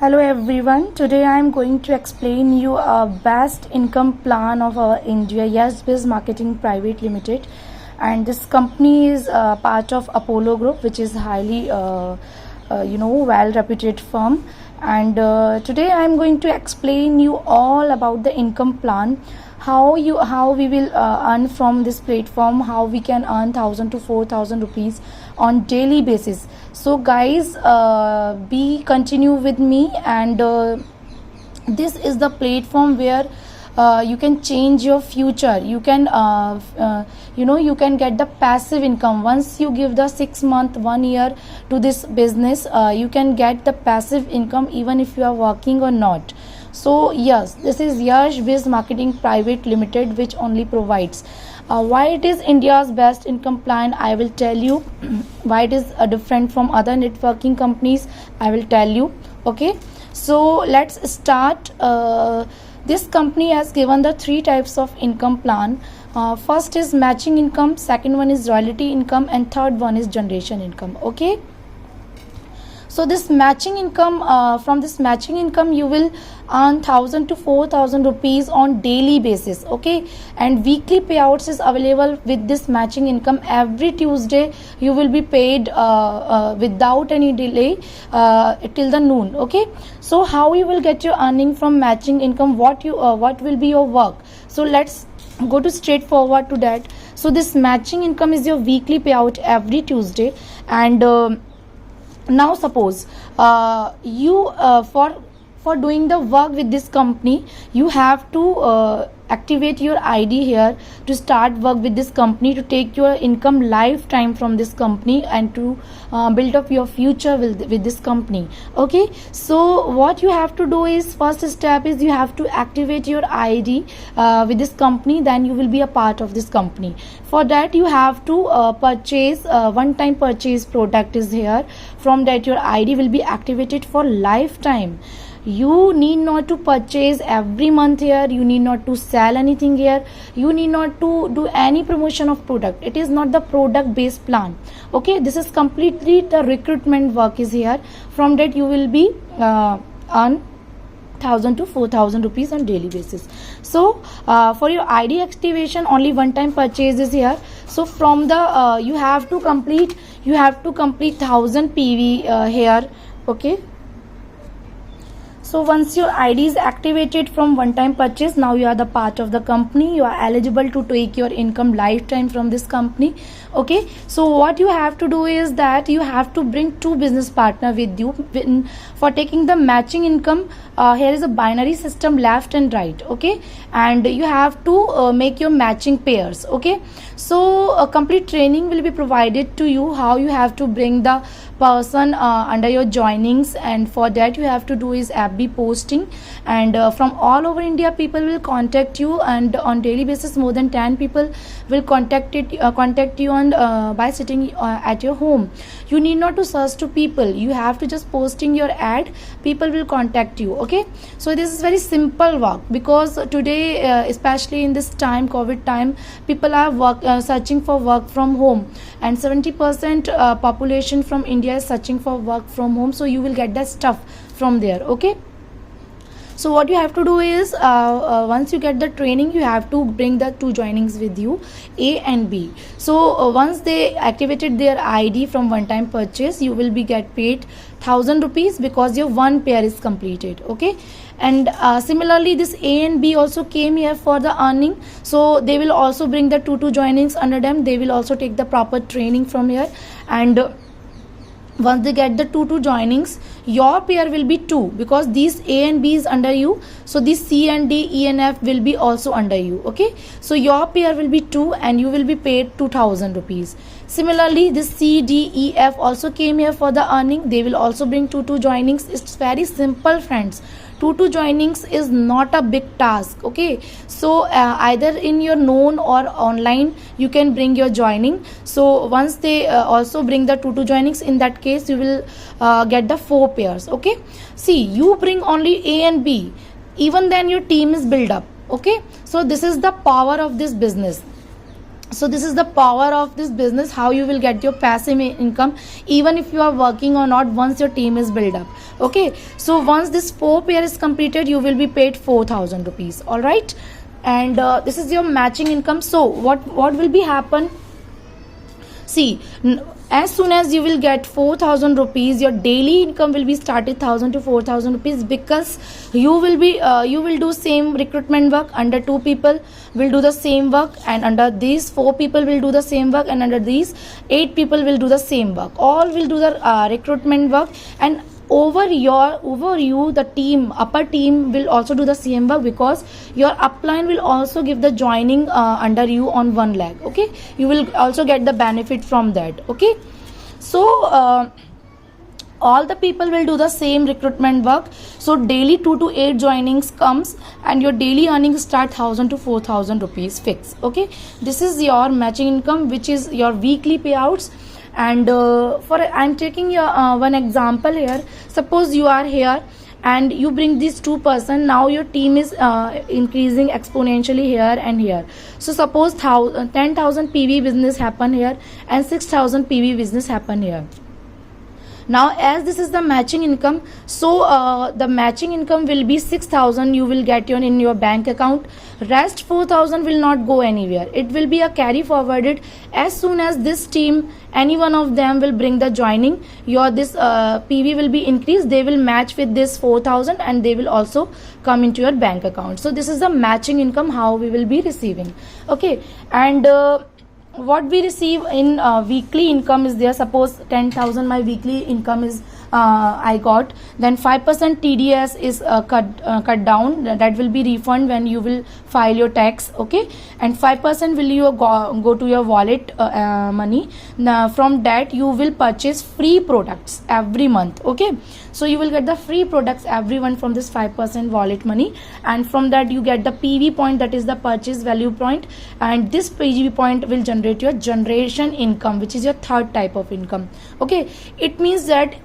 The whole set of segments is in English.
Hello everyone. Today I am going to explain you a best income plan of our India YASHBIZZ Marketing Private Limited, and this company is part of Apollo Group, which is highly well reputed firm. And today I am going to explain you all about the income plan, how we will earn from this platform, how we can earn 1000 to 4000 rupees on daily basis. So guys, be continue with me, and this is the platform where you can change your future. You can you can get the passive income. Once you give the 6 month 1 year to this business, you can get the passive income even if you are working or not. So yes, this is YASHBIZZ Marketing Private Limited, which only provides why it is India's best income plan. I will tell you why it is different from other networking companies. I will tell you. Okay, so let's start. This company has given the 3 types of income plan. First is matching income, second one is royalty income, and third one is generation income. Okay, so this matching income, from this matching income you will earn 1000 to 4000 rupees on daily basis. Okay, and weekly payouts is available with this matching income. Every Tuesday you will be paid without any delay till the noon. Okay, so how you will get your earning from matching income, what will be your work? So let's go to straightforward to that. So this matching income is your weekly payout every Tuesday, and now suppose you for doing the work with this company, you have to activate your ID here to start work with this company, to take your income lifetime from this company, and to build up your future with this company. Okay, so what you have to do is, first step is you have to activate your ID with this company, then you will be a part of this company. For that you have to purchase one time purchase product is here. From that your ID will be activated for lifetime. You need not to purchase every month here, you need not to sell anything here, you need not to do any promotion of product. It is not the product based plan. Okay, this is completely the recruitment work is here. From that you will be earn 1000 to 4000 rupees on daily basis. So for your ID activation, only one time purchase is here. So from the you have to complete 1000 PV here. Okay, so once your ID is activated from one time purchase, now you are the part of the company. You are eligible to take your income lifetime from this company. Okay, so what you have to do is that you have to bring 2 business partner with you for taking the matching income. Here is a binary system, left and right. Okay, and you have to make your matching pairs. Okay, so a complete training will be provided to you, how you have to bring the person under your joinings, and for that you have to do is FB posting, and from all over India people will contact you, and on daily basis more than 10 people will contact you on by sitting at your home. You need not to search to people, you have to just posting your ad, people will contact you. Okay, so this is very simple work, because today especially in this time, COVID time, people are searching for work from home, and 70% population from India is searching for work from home. So you will get that stuff from there. Okay, so what you have to do is once you get the training, you have to bring the 2 joinings with you, A and B. So once they activated their ID from one time purchase, you will be get paid 1000 rupees because your one pair is completed. Okay, and similarly this A and B also came here for the earning, so they will also bring the 2 joinings under them. They will also take the proper training from here, and once they get the 2 joinings, your pair will be 2, because these A and B is under you, so these C and D, E and F will be also under you. Okay, so your pair will be 2 and you will be paid 2000 rupees. Similarly this C, D, E, F also came here for the earning. They will also bring 2 joinings. It's very simple, friends. 2 joinings is not a big task. Okay, so either in your known or online you can bring your joining. So once they also bring the 2 joinings, in that case you will get the 4 pairs. Okay, see, you bring only A and B, even then your team is built up. Okay, so this is the power of this business. So this is the power of this business, how you will get your passive income even if you are working or not, once your team is built up. Okay, so once this 4 pair is completed, you will be paid 4,000 rupees. All right, and this is your matching income. So what will be happen? See, as soon as you will get 4,000 rupees, your daily income will be started 1,000 to 4,000 rupees, because you will do same recruitment work. Under 2 people will do the same work, and under these 4 people will do the same work, and under these 8 people will do the same work. All will do the recruitment work, and over you the team, upper team will also do the same work, because your upline will also give the joining under you on 1 lakh. Okay, you will also get the benefit from that. Okay, so all the people will do the same recruitment work. So daily 2 to 8 joinings comes, and your daily earnings start 1,000 to 4,000 rupees fixed. Okay, this is your matching income, which is your weekly payouts. And I'm taking your one example here. Suppose you are here and you bring these 2 person. Now your team is increasing exponentially here and here. So suppose 10,000 PV business happen here, and 6,000 PV business happen here. Now as this is the matching income, so the matching income will be 6,000 you will get in your bank account. Rest 4,000 will not go anywhere. It will be a carry forwarded. As soon as this team, any one of them will bring the joining, your this PV will be increased. They will match with this 4,000, and they will also come into your bank account. So this is the matching income, how we will be receiving. Okay, and what we receive in weekly income is there. Suppose 10,000 my weekly income is I got, then 5% TDS is cut down. That will be refund when you will file your tax. Okay, and 5% will you go to your wallet money. Now from that you will purchase free products every month. Okay, so you will get the free products everyone from this 5% wallet money, and from that you get the PV point, that is the purchase value point, and this PV point will generate your generation income, which is your third type of income. Okay, it means that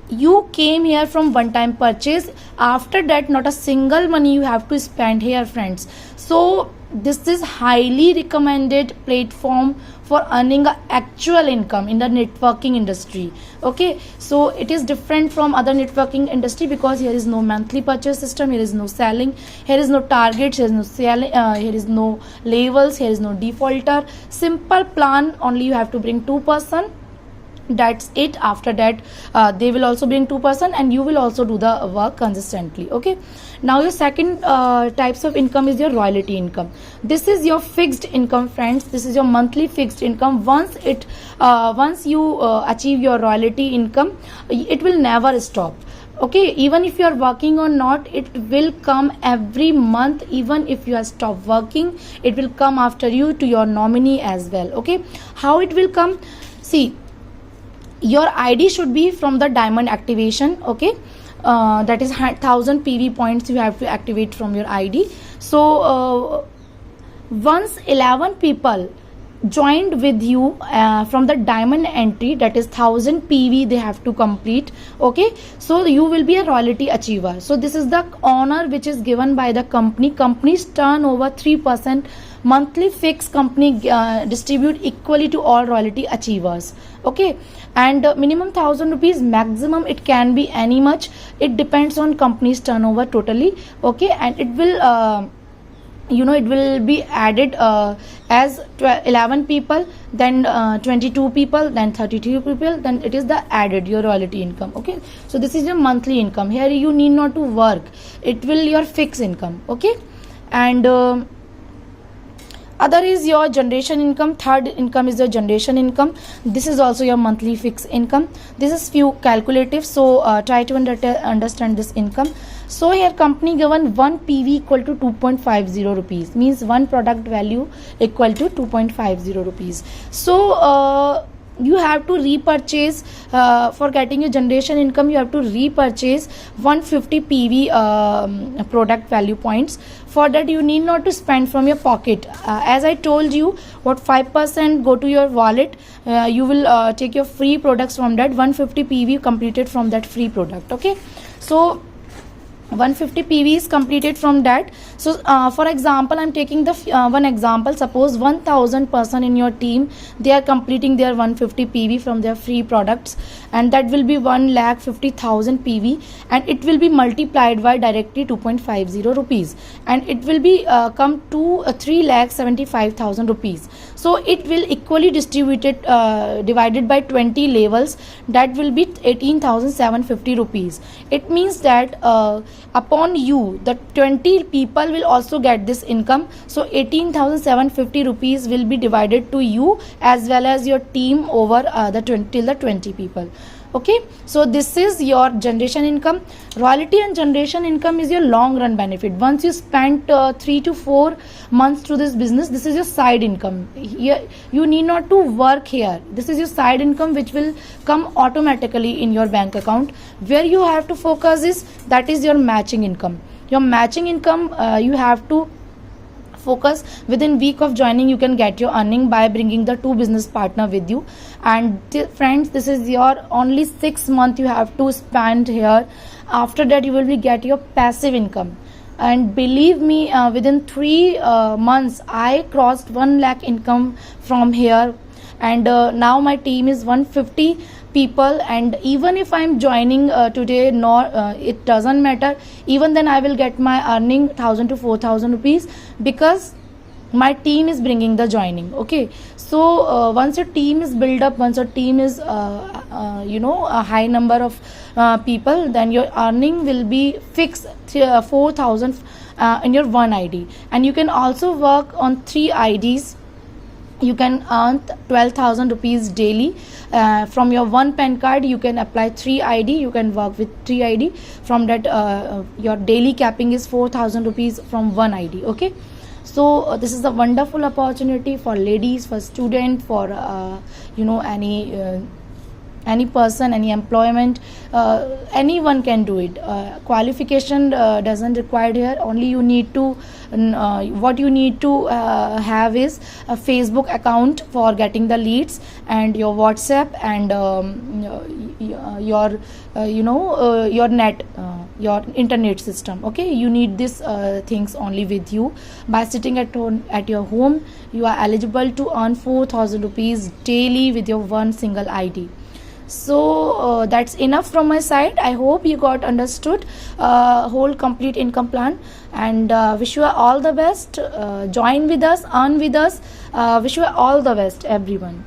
you came here from one time purchase. After that, not a single money you have to spend here, friends. So this is highly recommended platform for earning a actual income in the networking industry. Okay, so it is different from other networking industry, because here is no monthly purchase system, here is no selling, here is no targets, here is no selling, here is no levels, here is no defaulter. Simple plan, only you have to bring 2 person. That's it. After that they will also bring 2 person, and you will also do the work consistently. Okay, now your second types of income is your royalty income. This is your fixed income, friends. This is your monthly fixed income. Once you achieve your royalty income, it will never stop. Okay, even if you are working or not, it will come every month. Even if you are stopped working, it will come after you to your nominee as well. Okay, how it will come? See, your ID should be from the diamond activation. Okay, that is 1,000 PV points you have to activate from your ID. So once 11 people joined with you from the diamond entry, that is 1,000 PV they have to complete. Okay, so you will be a royalty achiever. So this is the honor which is given by the company's turnover 3% monthly fixed company distribute equally to all royalty achievers. Okay, and minimum 1,000 rupees, maximum it can be any much. It depends on company's turnover totally. Okay, and it will it will be added as 11 people, then 22 people, then 32 people, then it is the added your royalty income. Okay, so this is your monthly income. Here you need not to work, it will your fixed income. Okay, and other is your generation income. Third income is your generation income. This is also your monthly fixed income. This is few calculative, so try to understand this income. So here company given 1 PV equal to 2.50 rupees, means one product value equal to 2.50 rupees. So you have to repurchase for getting your generation income. You have to repurchase 150 PV product value points. For that you need not to spend from your pocket. As I told you, what 5% go to your wallet, you will take your free products from that. 150 PV completed from that free product. Okay, so 150 PV is completed from that. So for example, I'm taking the one example. Suppose 1000 person in your team, they are completing their 150 PV from their free products, and that will be 1,50,000 PV, and it will be multiplied by directly 2.50 rupees, and it will be come to 3,75,000 rupees. So it will equally distributed divided by 20 levels, that will be 18,750 rupees. It means that upon you, the 20 people will also get this income. So 18,750 rupees will be divided to you as well as your team over the 20 people. Okay, so this is your generation income. Royalty and generation income is your long run benefit. Once you spend 3 to 4 months to this business, this is your side income. Here you need not to work here. This is your side income which will come automatically in your bank account. Where you have to focus is, that is your matching income. Your matching income, you have to focus. Within week of joining, you can get your earning by bringing the 2 business partner with you. And friends, this is your only 6 month you have to spend here. After that, you will be get your passive income. And believe me, within 3 months I crossed 1 lakh income from here. And now my team is 150 people, and even if I'm joining today, it doesn't matter. Even then I will get my earning 1,000 to 4,000 rupees, because my team is bringing the joining. Okay, so once your team is built up, once your team is a high number of people, then your earning will be fixed 4,000 in your one ID. And you can also work on 3 IDs. You can earn 12,000 rupees daily from your one PAN card. You can apply 3 ID. You can work with 3 ID. From that, your daily capping is 4,000 rupees from one ID. Okay, so this is a wonderful opportunity for ladies, for student, for any person, any employment, anyone can do it. Qualification doesn't required here. Only you need to what you need to have is a Facebook account for getting the leads, and your WhatsApp, and your net, your internet system. Okay, you need these things only with you. By sitting at your home, you are eligible to earn 4,000 rupees daily with your one single ID. So that's enough from my side. I hope you got understood whole complete income plan, and wish you all the best. Join with us, earn with us. Wish you all the best, everyone.